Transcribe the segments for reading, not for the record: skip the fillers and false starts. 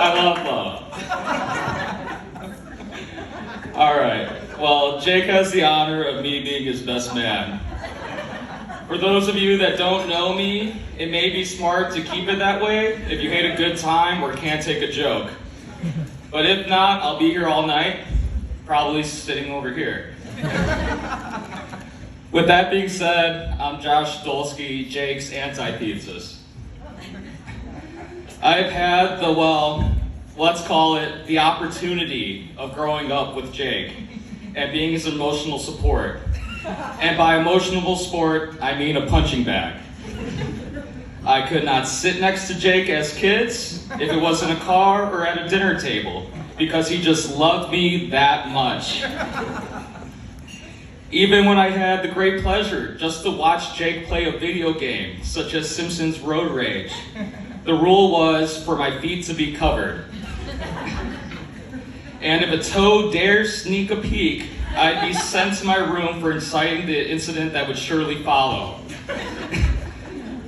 I love love. All right. Well, Jake has the honor of me being his best man. For those of you that don't know me, it may be smart to keep it that way if you hate a good time or can't take a joke. But if not, I'll be here all night, probably sitting over here. With that being said, I'm Josh Dolsky, Jake's anti-thesis. I've had the, let's call it the opportunity of growing up with Jake and being his emotional support. And by emotional support, I mean a punching bag. I could not sit next to Jake as kids if it was in a car or at a dinner table because he just loved me that much. Even when I had the great pleasure just to watch Jake play a video game, such as Simpsons Road Rage, the rule was for my feet to be covered. And if a toad dares sneak a peek, I'd be sent to my room for inciting the incident that would surely follow.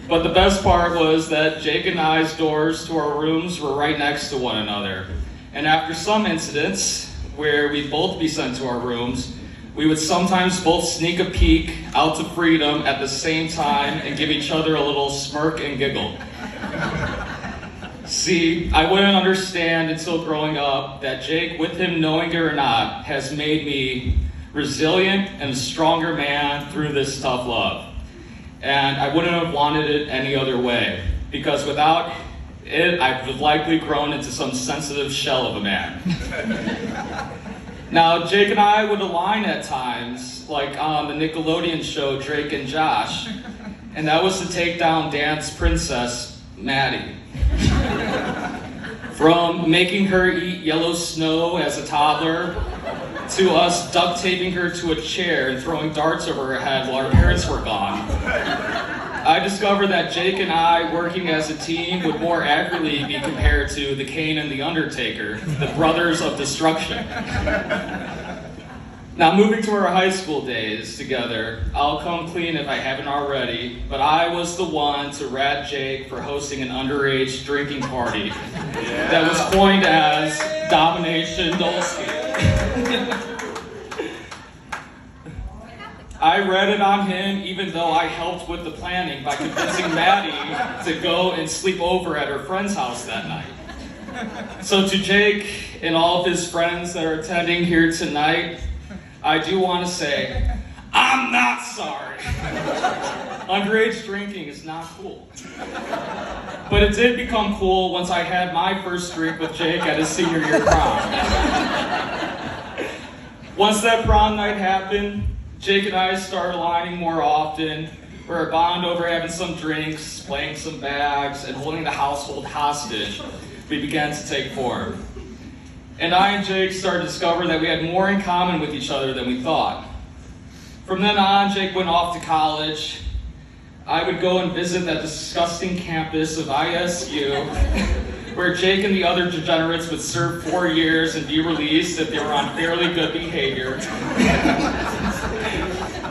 But the best part was that Jake and I's doors to our rooms were right next to one another. And after some incidents where we'd both be sent to our rooms, we would sometimes both sneak a peek out to freedom at the same time and give each other a little smirk and giggle. See, I wouldn't understand until growing up that Jake, with him knowing it or not, has made me resilient and a stronger man through this tough love. And I wouldn't have wanted it any other way, because without it, I'd have likely grown into some sensitive shell of a man. Now, Jake and I would align at times, like on the Nickelodeon show Drake and Josh, and that was to take down dance princess Maddie. From making her eat yellow snow as a toddler, to us duct taping her to a chair and throwing darts over her head while her parents were gone, I discovered that Jake and I, working as a team, would more accurately be compared to the Kane and the Undertaker, the brothers of destruction. Now, moving to our high school days together, I'll come clean if I haven't already, but I was the one to rat Jake for hosting an underage drinking party that was coined as Domination Dolsky. I ratted on him even though I helped with the planning by convincing Maddie to go and sleep over at her friend's house that night. So to Jake and all of his friends that are attending here tonight, I do want to say, I'm not sorry. Underage drinking is not cool. But it did become cool once I had my first drink with Jake at his senior year prom. Once that prom night happened, Jake and I started aligning more often. We're a bond over having some drinks, playing some bags, and holding the household hostage. We began to take form. And I and Jake started to discover that we had more in common with each other than we thought. From then on, Jake went off to college. I would go and visit that disgusting campus of ISU, where Jake and the other degenerates would serve 4 years and be released if they were on fairly good behavior.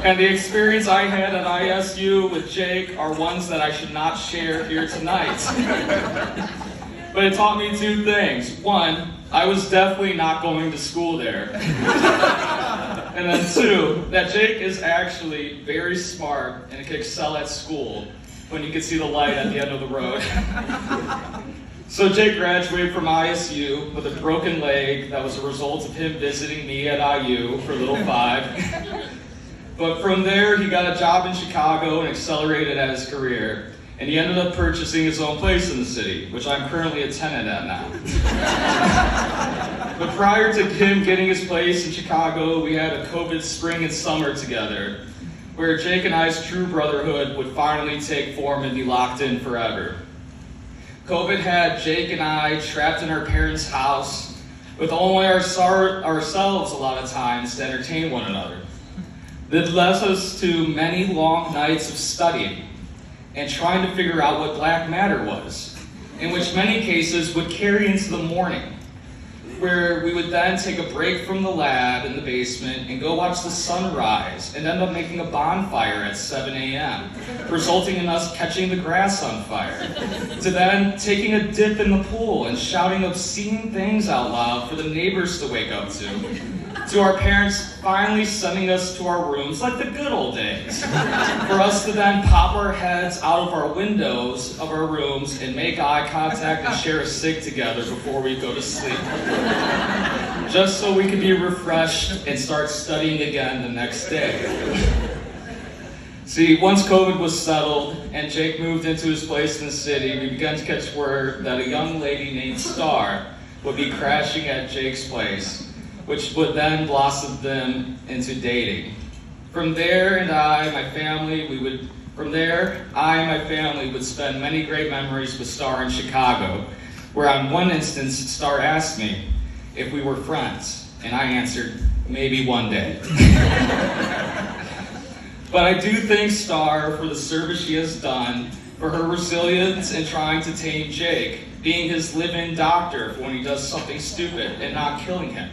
And the experience I had at ISU with Jake are ones that I should not share here tonight. But it taught me 2 things. 1, I was definitely not going to school there. And then 2, that Jake is actually very smart and can excel at school when you can see the light at the end of the road. So Jake graduated from ISU with a broken leg that was a result of him visiting me at IU for Little 5. But from there, he got a job in Chicago and accelerated at his career. And he ended up purchasing his own place in the city, which I'm currently a tenant at now. But prior to him getting his place in Chicago, we had a COVID spring and summer together, where Jake and I's true brotherhood would finally take form and be locked in forever. COVID had Jake and I trapped in our parents' house with only ourselves a lot of times to entertain one another. That led us to many long nights of studying and trying to figure out what black matter was, in which many cases would carry into the morning. where we would then take a break from the lab in the basement and go watch the sunrise and end up making a bonfire at 7 a.m., resulting in us catching the grass on fire, to then taking a dip in the pool and shouting obscene things out loud for the neighbors to wake up to our parents finally sending us to our rooms like the good old days, for us to then pop our heads out of our windows of our rooms and make eye contact and share a cig together before we go to sleep, just so we could be refreshed and start studying again the next day. See, once COVID was settled and Jake moved into his place in the city, we began to catch word that a young lady named Star would be crashing at Jake's place, which would then blossom them into dating. From there, I and my family would spend many great memories with Star in Chicago, where on one instance, Star asked me if we were friends, and I answered, maybe one day. But I do thank Star for the service she has done, for her resilience in trying to tame Jake, being his live-in doctor for when he does something stupid and not killing him.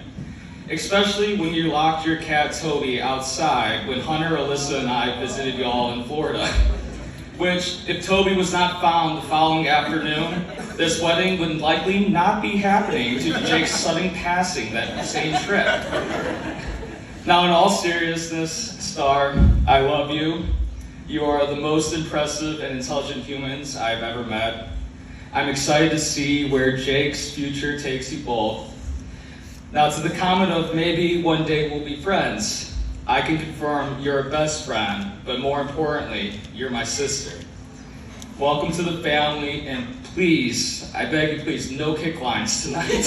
Especially when you locked your cat Toby outside when Hunter, Alyssa, and I visited y'all in Florida. Which, if Toby was not found the following afternoon, this wedding would likely not be happening due to Jake's sudden passing that same trip. Now, in all seriousness, Star, I love you. You are the most impressive and intelligent humans I've ever met. I'm excited to see where Jake's future takes you both. Now, to the comment of maybe one day we'll be friends, I can confirm you're a best friend, but more importantly, you're my sister. Welcome to the family, and please, I beg you please, no kick lines tonight.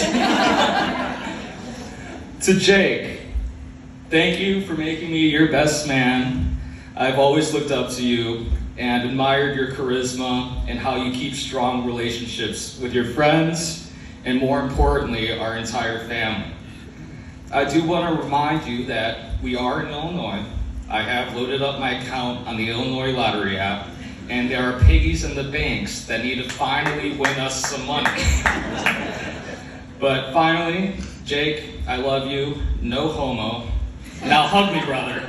To Jake, thank you for making me your best man. I've always looked up to you and admired your charisma and how you keep strong relationships with your friends and, more importantly, our entire family. I do want to remind you that we are in Illinois. I have loaded up my account on the Illinois Lottery app, and there are piggies in the banks that need to finally win us some money. But finally, Jake, I love you. No homo. Now hug me, brother.